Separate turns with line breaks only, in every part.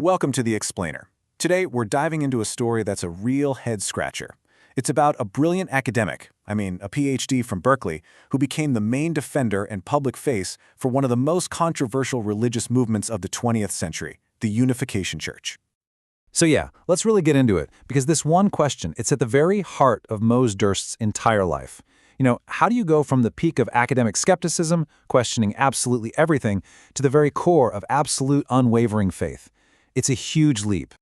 Welcome to The Explainer. Today, we're diving into a story that's a real head-scratcher. It's about a brilliant academic, a PhD from Berkeley, who became the main defender and public face for one of the most controversial religious movements of the 20th century, the Unification Church.
So yeah, let's really get into it, because this one question, it's at the very heart of Mose Durst's entire life. How do you go from the peak of academic skepticism, questioning absolutely everything, to the very core of absolute unwavering faith? It's a huge leap.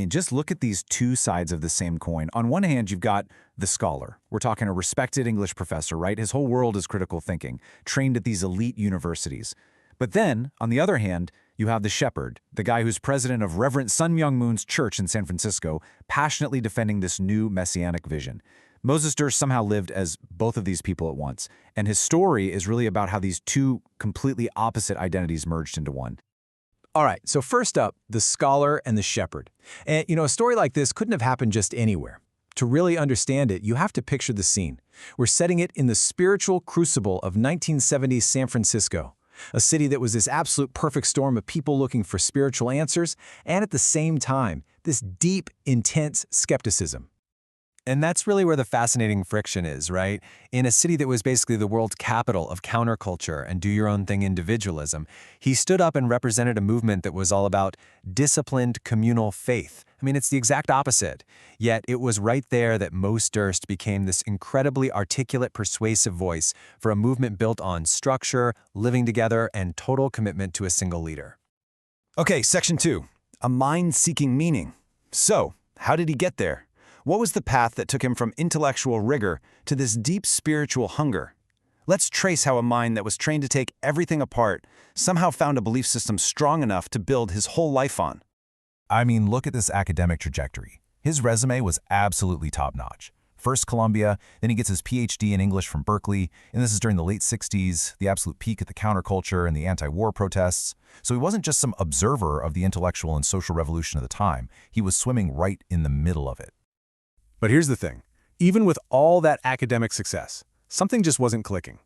Just look at these two sides of the same coin. On one hand, you've got the scholar. We're talking a respected English professor, right? His whole world is critical thinking, trained at these elite universities. But then, on the other hand, you have the shepherd, the guy who's president of Reverend Sun Myung Moon's church in San Francisco, passionately defending this new messianic vision. Moses Durst somehow lived as both of these people at once, and his story is really about how these two completely opposite identities merged into one.
All right, so first up, the scholar and the shepherd. And, a story like this couldn't have happened just anywhere. To really understand it, you have to picture the scene. We're setting it in the spiritual crucible of 1970s San Francisco, a city that was this absolute perfect storm of people looking for spiritual answers, and at the same time, this deep, intense skepticism.
And that's really where the fascinating friction is, right? In a city that was basically the world's capital of counterculture and do-your-own-thing individualism, he stood up and represented a movement that was all about disciplined communal faith. It's the exact opposite. Yet it was right there that Mose Durst became this incredibly articulate, persuasive voice for a movement built on structure, living together, and total commitment to a single leader.
Okay, section 2. A mind seeking meaning. So, how did he get there? What was the path that took him from intellectual rigor to this deep spiritual hunger? Let's trace how a mind that was trained to take everything apart somehow found a belief system strong enough to build his whole life on.
Look at this academic trajectory. His resume was absolutely top-notch. First Columbia, then he gets his PhD in English from Berkeley, and this is during the late 60s, the absolute peak of the counterculture and the anti-war protests. So he wasn't just some observer of the intellectual and social revolution of the time, he was swimming right in the middle of it.
But here's the thing. Even with all that academic success, something just wasn't clicking.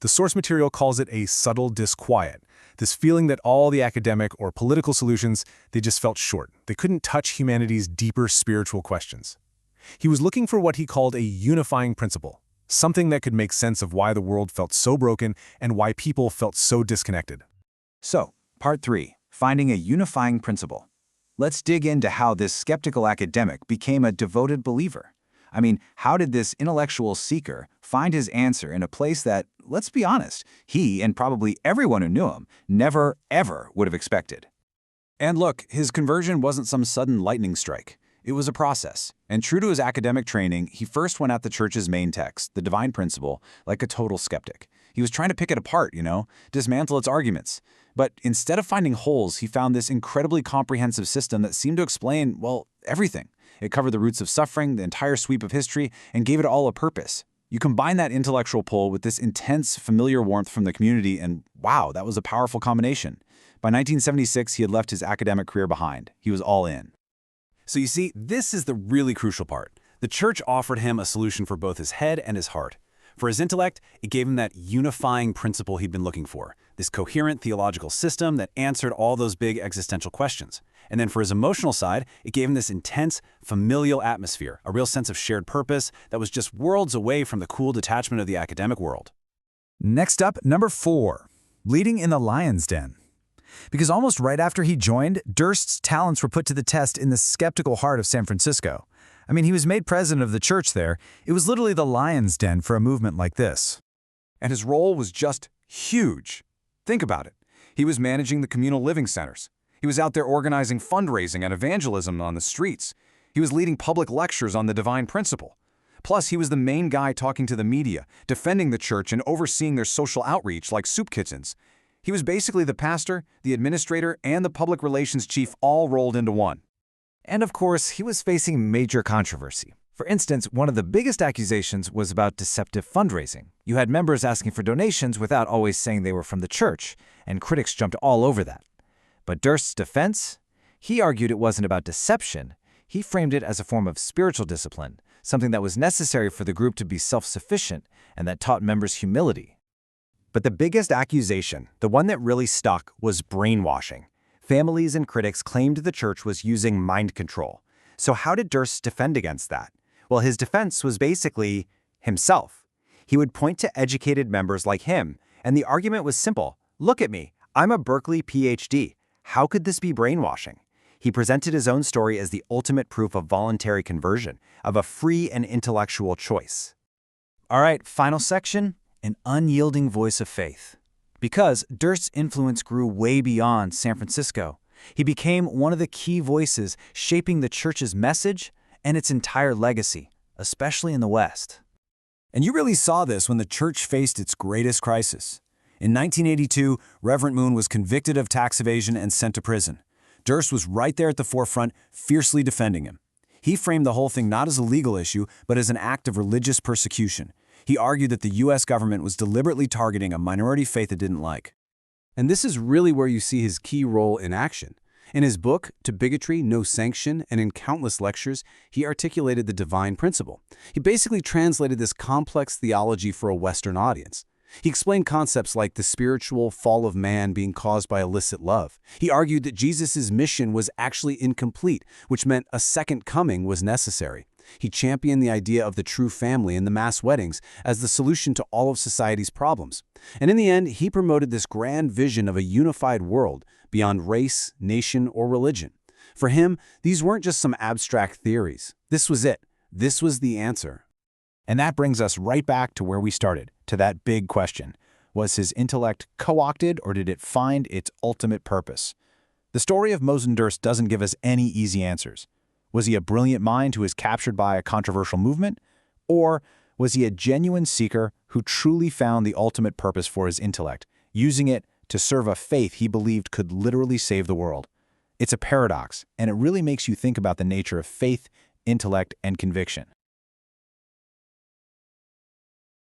The source material calls it a subtle disquiet, this feeling that all the academic or political solutions, they just felt short. They couldn't touch humanity's deeper spiritual questions. He was looking for what he called a unifying principle, something that could make sense of why the world felt so broken and why people felt so disconnected.
So, part 3, finding a unifying principle. Let's dig into how this skeptical academic became a devoted believer. How did this intellectual seeker find his answer in a place that, let's be honest, he and probably everyone who knew him never, ever would have expected?
And look, his conversion wasn't some sudden lightning strike. It was a process. And true to his academic training, he first went at the church's main text, the divine principle, like a total skeptic. He was trying to pick it apart, dismantle its arguments. But instead of finding holes, he found this incredibly comprehensive system that seemed to explain, everything. It covered the roots of suffering, the entire sweep of history, and gave it all a purpose. You combine that intellectual pull with this intense, familiar warmth from the community, and wow, that was a powerful combination. By 1976, he had left his academic career behind. He was all in. So you see, this is the really crucial part. The church offered him a solution for both his head and his heart. For his intellect, it gave him that unifying principle he'd been looking for, this coherent theological system that answered all those big existential questions. And then for his emotional side, it gave him this intense, familial atmosphere, a real sense of shared purpose that was just worlds away from the cool detachment of the academic world.
Next up, number 4, leading in the lion's den. Because almost right after he joined, Durst's talents were put to the test in the skeptical heart of San Francisco. He was made president of the church there. It was literally the lion's den for a movement like this.
And his role was just huge. Think about it. He was managing the communal living centers. He was out there organizing fundraising and evangelism on the streets. He was leading public lectures on the divine principle. Plus, he was the main guy talking to the media, defending the church and overseeing their social outreach like soup kitchens. He was basically the pastor, the administrator, and the public relations chief all rolled into one.
And of course, he was facing major controversy. For instance, one of the biggest accusations was about deceptive fundraising. You had members asking for donations without always saying they were from the church, and critics jumped all over that. But Durst's defense? He argued it wasn't about deception. He framed it as a form of spiritual discipline, something that was necessary for the group to be self-sufficient and that taught members humility.
But the biggest accusation, the one that really stuck, was brainwashing. Families and critics claimed the church was using mind control. So how did Durst defend against that? Well, his defense was basically himself. He would point to educated members like him, and the argument was simple. Look at me. I'm a Berkeley PhD. How could this be brainwashing? He presented his own story as the ultimate proof of voluntary conversion, of a free and intellectual choice.
All right, final section, an unyielding voice of faith. Because Durst's influence grew way beyond San Francisco, he became one of the key voices shaping the church's message and its entire legacy, especially in the West.
And you really saw this when the church faced its greatest crisis. In 1982, Reverend Moon was convicted of tax evasion and sent to prison. Durst was right there at the forefront, fiercely defending him. He framed the whole thing not as a legal issue, but as an act of religious persecution. He argued that the U.S. government was deliberately targeting a minority faith it didn't like.
And this is really where you see his key role in action. In his book, To Bigotry, No Sanction, and in countless lectures, he articulated the divine principle. He basically translated this complex theology for a Western audience. He explained concepts like the spiritual fall of man being caused by illicit love. He argued that Jesus' mission was actually incomplete, which meant a second coming was necessary. He championed the idea of the true family and the mass weddings as the solution to all of society's problems. And in the end, he promoted this grand vision of a unified world beyond race, nation, or religion. For him, these weren't just some abstract theories. This was it. This was the answer.
And that brings us right back to where we started, to that big question. Was his intellect co-opted, or did it find its ultimate purpose? The story of Mosen Durst doesn't give us any easy answers. Was he a brilliant mind who was captured by a controversial movement? Or was he a genuine seeker who truly found the ultimate purpose for his intellect, using it to serve a faith he believed could literally save the world? It's a paradox, and it really makes you think about the nature of faith, intellect, and conviction.